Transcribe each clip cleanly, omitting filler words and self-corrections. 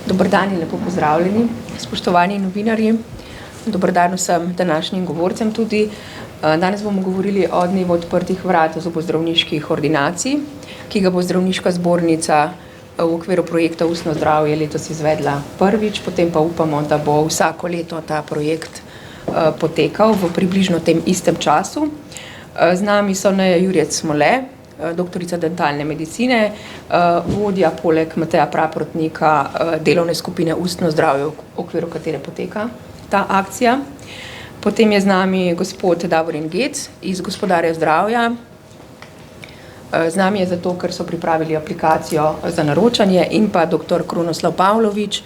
Dober dan in lepo pozdravljeni, spoštovani novinarji. Dober dan vsem današnjim govorcem tudi. Danes bomo govorili o dnevu odprtih vrat zobozdravniških ordinacij, ki ga bo Zdravniška zbornica v okviru projekta Ustno zdravje letos izvedla prvič, potem pa upamo, da bo vsako leto ta projekt potekal v približno tem istem času. Z nami so Neja Jurjec-Smole, doktorica dentalne medicine, vodja poleg Mateja Praprotnika delovne skupine Ustno zdravje, v okviru katere poteka ta akcija. Potem je z nami gospod Davorin Gec iz Gospodarja zdravja. Z nami je zato, ker so pripravili aplikacijo za naročanje, in pa doktor Krunoslav Pavlovič,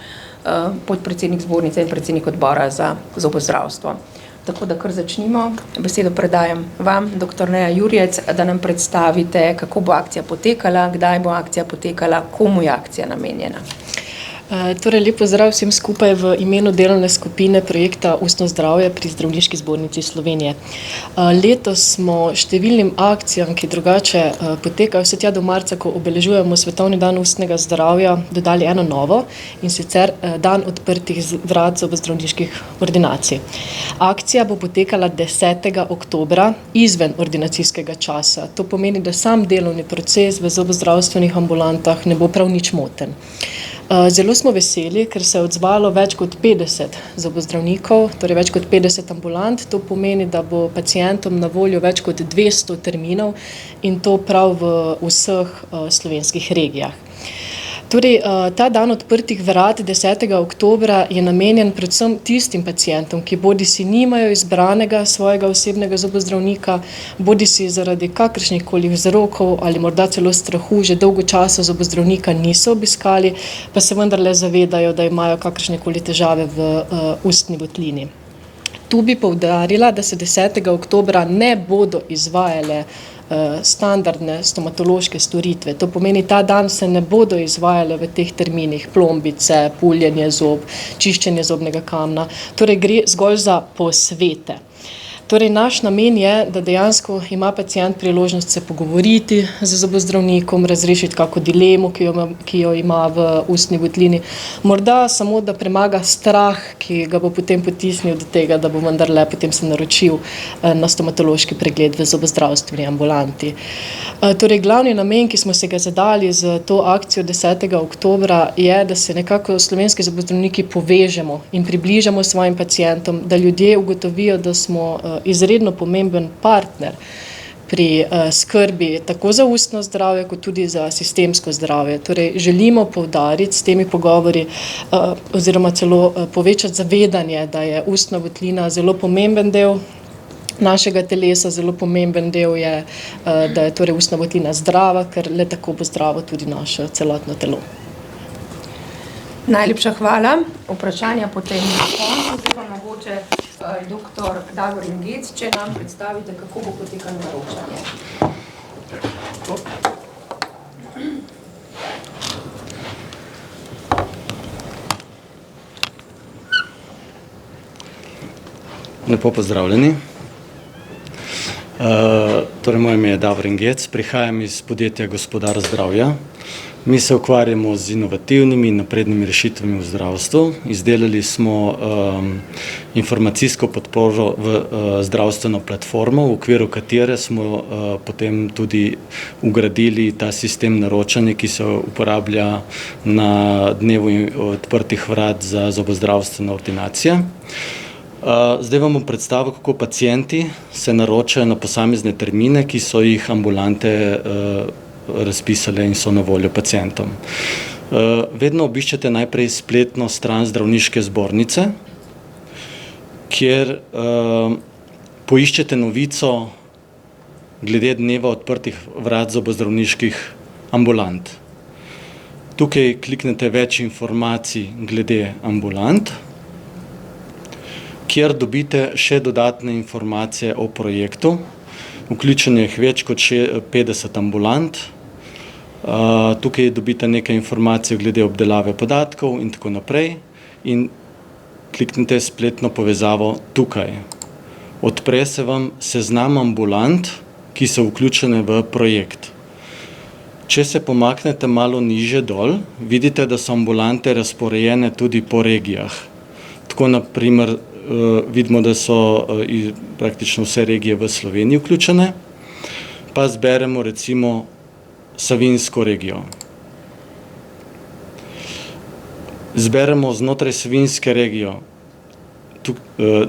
podpredsednik zbornice in predsednik odbora za zobozdravstvo. Tako da kar začnimo. Besedo predajam vam, doktor Neja Jurjec, da nam predstavite, kako bo akcija potekala, kdaj bo akcija potekala, komu je akcija namenjena. Torej, lep pozdrav vsem skupaj v imenu delovne skupine projekta Ustno zdravje pri Zdravniški zbornici Slovenije. Letos smo številnim akcijam, ki drugače potekajo vse tja do marca, ko obeležujemo Svetovni dan ustnega zdravja, dodali eno novo, in sicer dan odprtih vrat zobozdravniških ordinacij. Akcija bo potekala 10. oktobra izven ordinacijskega časa. To pomeni, da sam delovni proces v zobozdravstvenih ambulantah ne bo prav nič moten. Zelo smo veseli, ker se je odzvalo več kot 50 zobozdravnikov, torej več kot 50 ambulant. To pomeni, da bo pacientom na voljo več kot 200 terminov, in to prav v vseh slovenskih regijah. Torej, ta dan odprtih vrat 10. oktobra je namenjen predvsem tistim pacientom, ki bodisi nimajo izbranega svojega osebnega zobozdravnika, bodisi zaradi kakršnihkoli vzrokov ali morda celo strahu že dolgo časa zobozdravnika niso obiskali, pa se vendarle zavedajo, da imajo kakršnekoli težave v ustni votlini. Tu bi poudarila, da se 10. oktobra ne bodo izvajale standardne stomatološke storitve. To pomeni, ta dan se ne bodo izvajale v teh terminih plombice, puljenje zob, čiščenje zobnega kamna. Torej gre zgolj za posvete. Torej, naš namen je, da dejansko ima pacient priložnost se pogovoriti z zobozdravnikom, razrešiti kako dilemo, ki jo ima v ustni votlini. Morda samo, da premaga strah, ki ga bo potem potisnil do tega, da bo vendarle potem se naročil na stomatološki pregled v zobozdravstveni ambulanti. Torej, glavni namen, ki smo se ga zadali z to akcijo 10. oktobra, je, da se nekako slovenski zobozdravniki povežemo in približamo svojim pacientom, da ljudje ugotovijo, da smo izredno pomemben partner pri skrbi tako za ustno zdravje, kot tudi za sistemsko zdravje. Torej, želimo poudariti s temi pogovori oziroma celo povečati zavedanje, da je ustna votlina zelo pomemben del našega telesa, zelo pomemben del je, da je torej ustna votlina zdrava, ker le tako bo zdravo tudi naše celotno telo. Najlepša hvala. Vprašanja potem na koncu, pa mogoče doktor Davorin Gec, če nam predstavite, kako bo potekalo naročanje. Lepo pozdravljeni. Torej, moje ime je Davorin Gec, prihajam iz podjetja Gospodar zdravja. Mi se ukvarjamo z inovativnimi in naprednimi rešitvami v zdravstvu. Izdelali smo informacijsko podporo v zdravstveno platformo, v okviru katere smo potem tudi ugradili ta sistem naročanja, ki se uporablja na dnevu odprtih vrat za zobozdravstvene ordinacije. Zdaj vam bom predstavil, kako pacienti se naročajo na posamezne termine, ki so jih ambulante razpisale in so na voljo pacientom. Vedno obiščete najprej spletno stran Zdravniške zbornice, kjer poiščete novico glede dneva odprtih vrat zobozdravniških ambulant. Tukaj kliknete več informacij glede ambulant, kjer dobite še dodatne informacije o projektu. Vključeno je več kot 50 ambulant. Tukaj dobite nekaj informacij glede obdelave podatkov in tako naprej, in kliknite spletno povezavo tukaj. Odpre se vam seznam ambulant, ki so vključene v projekt. Če se pomaknete malo niže dol, vidite, da so ambulante razporejene tudi po regijah. Tako naprimer vidimo, da so praktično vse regije v Sloveniji vključene, pa zberemo recimo Savinjsko regijo. Zberemo znotraj Savinjske regijo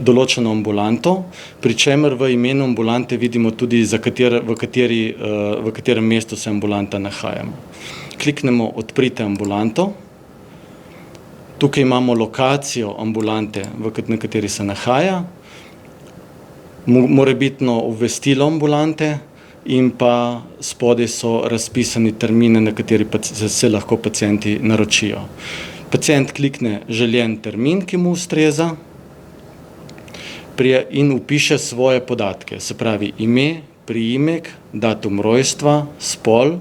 določeno ambulanto, pri čemer v imenu ambulante vidimo tudi, v katerem mestu se ambulanta nahajamo. Kliknemo odprite ambulanto. Tukaj imamo lokacijo ambulante, na kateri se nahaja, morebitno obvestilo ambulante in pa spodaj so razpisani termine, na kateri se lahko pacienti naročijo. Pacient klikne željen termin, ki mu ustreza, in vpiše svoje podatke, se pravi ime, priimek, datum rojstva, spol,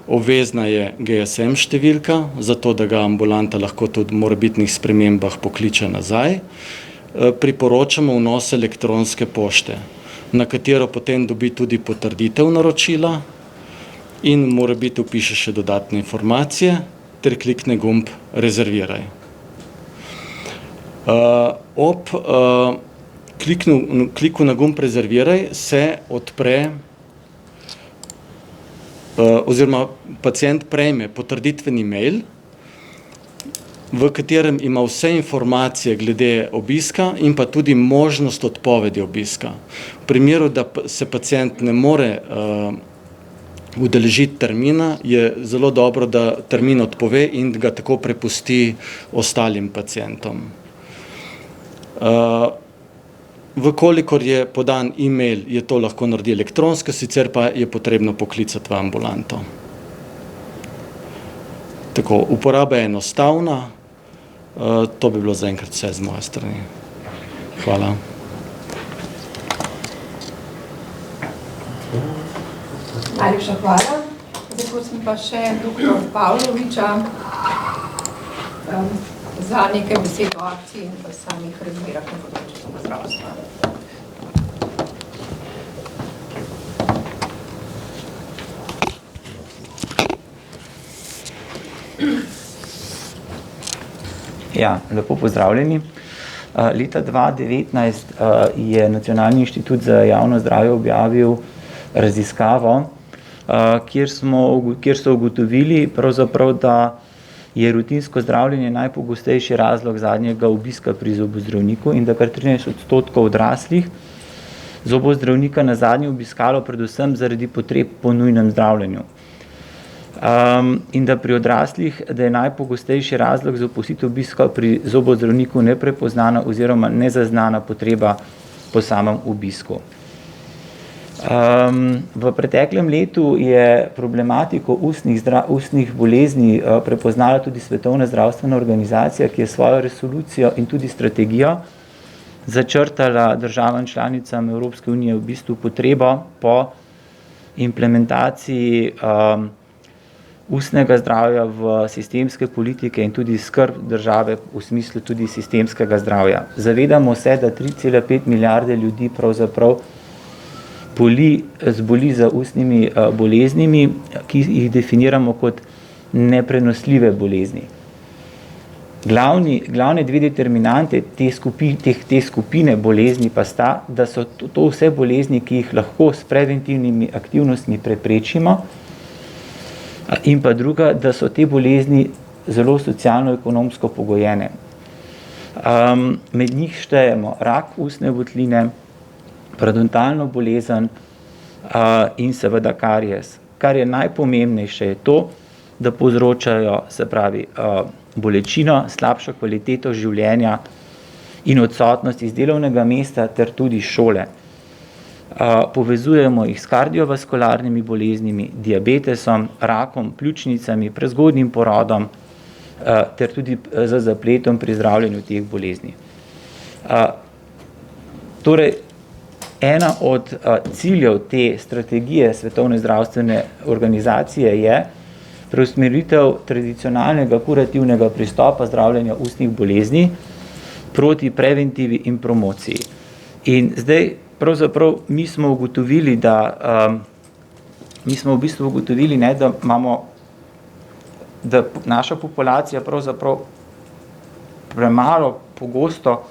obvezna je GSM številka, zato da ga ambulanta lahko tudi v morebitnih spremembah pokliče nazaj. Priporočamo vnos elektronske pošte, na katero potem dobi tudi potrditev naročila in morebiti vpiše še dodatne informacije ter klikne gumb rezerviraj. Ob kliku na gumb rezerviraj se odpre oziroma pacient prejme potrditveni mail, v katerem ima vse informacije glede obiska in pa tudi možnost odpovedi obiska. V primeru, da se pacient ne more udeležiti termina, je zelo dobro, da termin odpove in ga tako prepusti ostalim pacientom. Vkolikor je podan e-mail, je to lahko naredi elektronsko, sicer pa je potrebno poklicati v ambulanto. Tako, uporaba je enostavna, to bi bilo zaenkrat vse z moje strani. Hvala. Najlepša hvala. Zdaj prosim pa še dr. Pavloviča za nekaj besed o akciji in v samih razmerah na področju zobozdravstva. Ja, lepo pozdravljeni. Leta 2019 je Nacionalni inštitut za javno zdravje objavil raziskavo, kjer so ugotovili pravzaprav, da je rutinsko zdravljenje najpogostejši razlog zadnjega obiska pri zobozdravniku in da kar 13% odraslih zobozdravnika na zadnje obiskalo predvsem zaradi potreb po nujnem zdravljenju. In da pri odraslih, da je najpogostejši razlog za opustitev obiska pri zobozdravniku neprepoznana oziroma nezaznana potreba po samem obisku. V preteklem letu je problematiko ustnih bolezni prepoznala tudi Svetovna zdravstvena organizacija, ki je svojo resolucijo in tudi strategijo začrtala državam članicam Evropske unije v bistvu potrebo po implementaciji ustnega zdravja v sistemske politike in tudi skrb države v smislu tudi sistemskega zdravja. Zavedamo se, da 3,5 milijarde ljudi pravzaprav zboli za ustnimi boleznimi, ki jih definiramo kot neprenosljive bolezni. Glavne dve determinante te skupine bolezni pa sta, da so to vse bolezni, ki jih lahko s preventivnimi aktivnostmi preprečimo, in pa druga, da so te bolezni zelo socialno-ekonomsko pogojene. Med njih štejemo rak ustne votline, parodontalno bolezen in seveda karies. Kar je najpomembnejše je to, da povzročajo, se pravi, bolečino, slabšo kvaliteto življenja in odsotnost iz delovnega mesta ter tudi šole. Povezujemo jih s kardiovaskularnimi boleznimi, diabetesom, rakom, pljučnicami, prezgodnjim porodom ter tudi z zapletom pri zdravljenju teh bolezni. Torej, ena od ciljev te strategije Svetovne zdravstvene organizacije je preusmeritev tradicionalnega kurativnega pristopa zdravljenja ustnih bolezni proti preventivi in promociji. In zdaj pravzaprav mi smo ugotovili, da mi smo v bistvu ugotovili, ne, da naša populacija pravzaprav premalo pogosto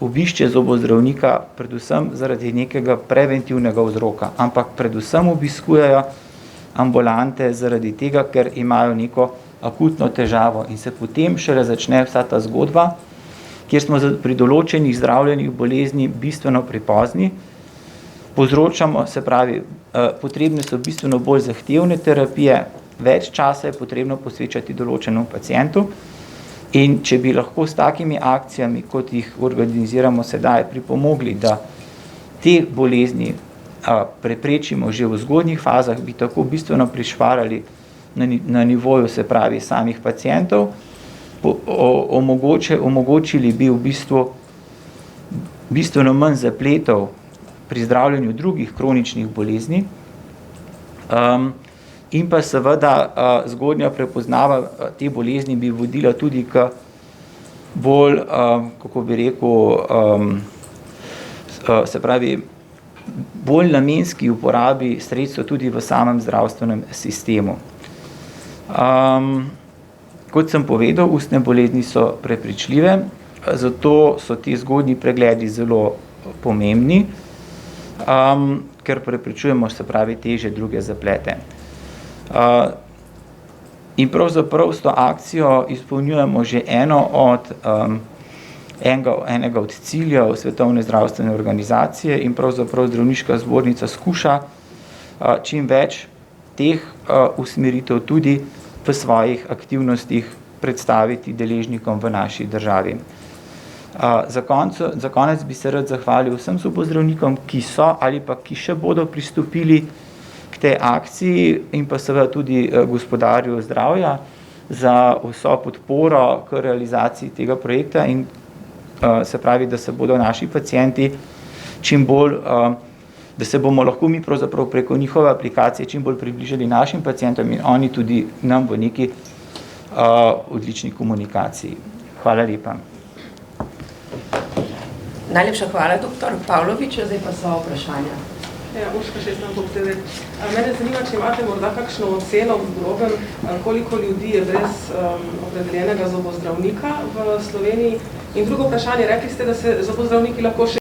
obišče zobozdravnika, predvsem zaradi nekega preventivnega vzroka, ampak predvsem obiskujejo ambulante zaradi tega, ker imajo neko akutno težavo in se potem šele začne vsa ta zgodba, kjer smo pri določenih zdravljenih bolezni bistveno prepozni, povzročamo, se pravi, potrebne so bistveno bolj zahtevne terapije, več časa je potrebno posvečati določenemu pacientu in če bi lahko s takimi akcijami, kot jih organiziramo sedaj, pripomogli, da te bolezni preprečimo že v zgodnjih fazah, bi tako bistveno prišparali na nivoju, se pravi, samih pacientov, omogočili bi v bistvu bistveno manj zapletov pri zdravljenju drugih kroničnih bolezni in pa seveda zgodnja prepoznava te bolezni bi vodila tudi k bolj, kako bi rekel, se pravi, bolj namenski uporabi sredstev tudi v samem zdravstvenem sistemu. Kot sem povedal, ustne bolezni so prepričljive, zato so ti zgodnji pregledi zelo pomembni, ker preprečujemo, se pravi, težje druge zaplete. In pravzaprav s to akcijo izpolnjujemo že enega od ciljev Svetovne zdravstvene organizacije in pravzaprav zdravniška zbornica skuša čim več teh usmeritev tudi v svojih aktivnostih predstaviti deležnikom v naši državi. Za konec bi se rad zahvalil vsem zobozdravnikom, ki so ali pa ki še bodo pristopili k tej akciji in pa seveda tudi gospodarju zdravja za vso podporo k realizaciji tega projekta in se pravi, da se bodo naši pacienti čim bolj, da se bomo lahko mi pravzaprav preko njihove aplikacije čim bolj približali našim pacientom in oni tudi nam v neki odlični komunikaciji. Hvala lepa. Najlepša hvala, dr. Pavlovič, zdaj pa so vprašanja. Ja, Urška Šestnahop-TV. Mene zanima, če imate morda kakšno oceno v grobem, koliko ljudi je brez opredeljenega zobozdravnika v Sloveniji. In drugo vprašanje, rekli ste, da se zobozdravniki lahko še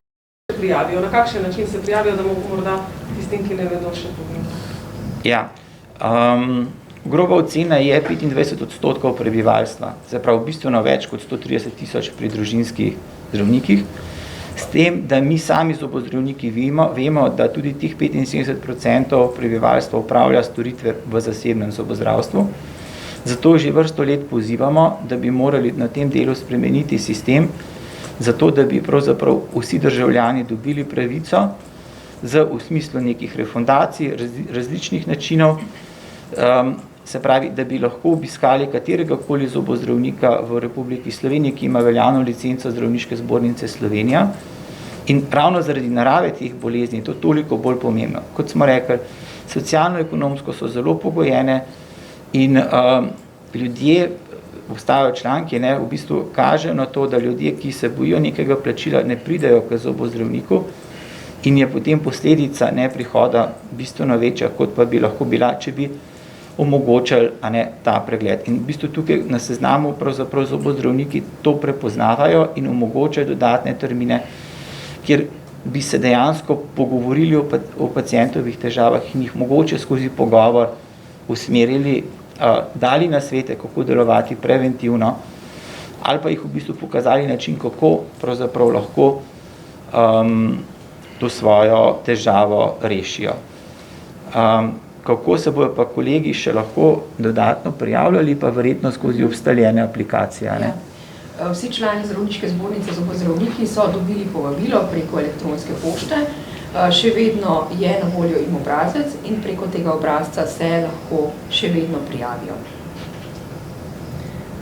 prijavijo. Na kakšen način se prijavijo, da mogo morda tistim, ki ne vedo, še pogledati? Ja, groba ocena je 25% prebivalstva, se pravi bistveno več kot 130 000 pri družinskih zdravnikih. S tem, da mi sami zobozdravniki vemo, da tudi tih 75% prebivalstva upravlja storitve v zasebnem zobozdravstvu. Zato že vrsto let pozivamo, da bi morali na tem delu spremeniti sistem, zato da bi pravzaprav vsi državljani dobili pravico v smislu nekih refundacij, različnih načinov, se pravi, da bi lahko obiskali kateregakoli zobozdravnika v Republiki Sloveniji, ki ima veljavno licenco Zdravniške zbornice Slovenija. In ravno zaradi narave teh bolezni je to toliko bolj pomembno. Kot smo rekli, socialno-ekonomsko so zelo pogojene in ljudje, obstajajo članki, v bistvu kažejo na to, da ljudje, ki se bojijo nekega plačila, ne pridejo k zobozdravniku in je potem posledica neprihoda bistveno večja, kot pa bi lahko bila, če bi omogočali ta pregled. In v bistvu tukaj na seznamu pravzaprav zobozdravniki to prepoznavajo in omogočajo dodatne termine, kjer bi se dejansko pogovorili o pacientovih težavah in jih mogoče skozi pogovor usmerili, dali nasvete, kako delovati preventivno, ali pa jih v bistvu pokazali način, kako pravzaprav lahko to svojo težavo rešijo. Kako se bojo pa kolegi še lahko dodatno prijavljali, pa verjetno skozi obstaljene aplikacije. Ja. Vsi člani Zdravniške zbornice zobozdravniki so dobili povabilo preko elektronske pošte, še vedno je na voljo jim obrazec in preko tega obrazca se lahko še vedno prijavijo.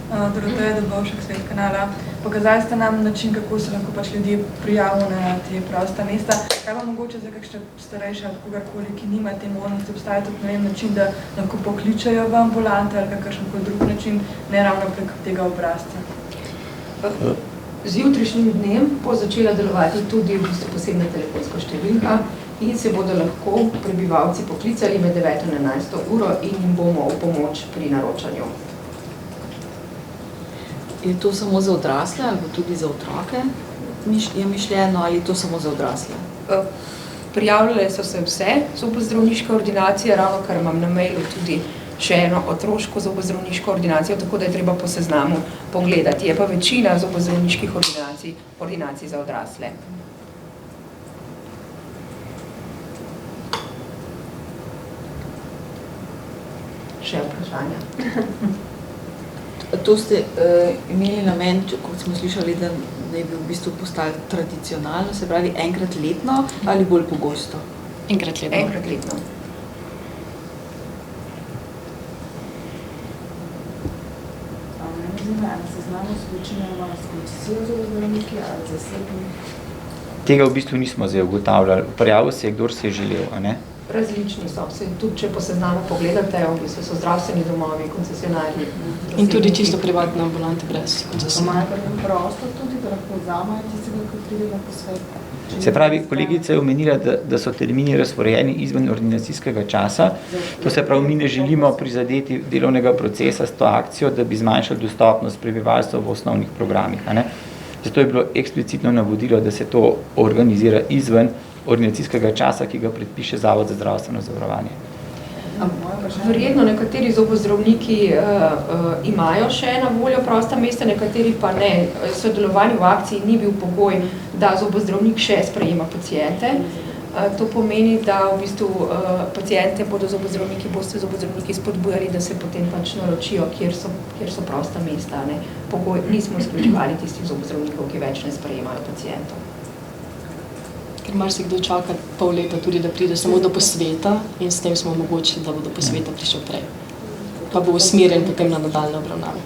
Doroteja Dobovšek, Svet kanala. Pokazali ste nam način, kako se lahko ljudje prijavijo na te prosta mesta. Kaj pa mogoče za kakšne starejše ali kogarkoli, ki nima te možnosti, obstaja tudi način, da lahko pokličajo v ambulante ali kakšenkoli drug način, ne ravno preko tega obrazca? Z jutrišnjim dnem bo začela delovati tudi posebna telefonska številka, in se bodo lahko prebivalci poklicali med 9 in 11 uro in jim bomo v pomoč pri naročanju. Je to samo za odrasle ali tudi za otroke? Je mišljeno ali je to samo za odrasle? Prijavljale so se vse zobozdravniške ordinacije, ravno kar imam na mailu tudi še eno otroško zobozdravniško ordinacijo, tako da je treba po seznamu pogledati. Je pa večina zobozdravniških ordinacij za odrasle. Še vprašanja? To ste imeli namen, kot smo slišali, da bi v bistvu postali tradicionalno, se pravi enkrat letno ali bolj pogosto? Enkrat letno. Enkrat letno. Tega v bistvu nismo zdaj ugotavljali. Prijavil se je, kdor se je želel, a ne? Različni so. Tudi če po seznamu pogledate, v bistvu so zdravstveni domovi, koncesionarji. In tudi čisto privatne ambulante brez koncesionarja. Prostor tudi, da lahko vzamajo tistega, ki pride na posvet. Se pravi, kolegica je omenila, da so termini razporejeni izven ordinacijskega časa. To se pravi, mi ne želimo prizadeti delovnega procesa s to akcijo, da bi zmanjšali dostopnost prebivalstva v osnovnih programih. A ne? Zato je bilo eksplicitno navodilo, da se to organizira izven ordinacijskega časa, ki ga predpiše Zavod za zdravstveno zavarovanje. Verjetno nekateri zobozdravniki imajo še na voljo prosta mesta, nekateri pa ne. Sodelovanje v akciji ni bil pogoj, da zobozdravnik še sprejema paciente. To pomeni, da v bistvu paciente boste zobozdravniki spodbujali, da se potem pač naročijo, kjer so prosta mesta. Ne. Pogoj, nismo izključevali tistih zobozdravnikov, ki več ne sprejemajo pacientov. Ker marsikdo čaka pol leta tudi, da pride samo do posveta in s tem smo omogočili, da bo do posveta prišel prej. Pa bo usmerjen potem na nadaljne obravnave.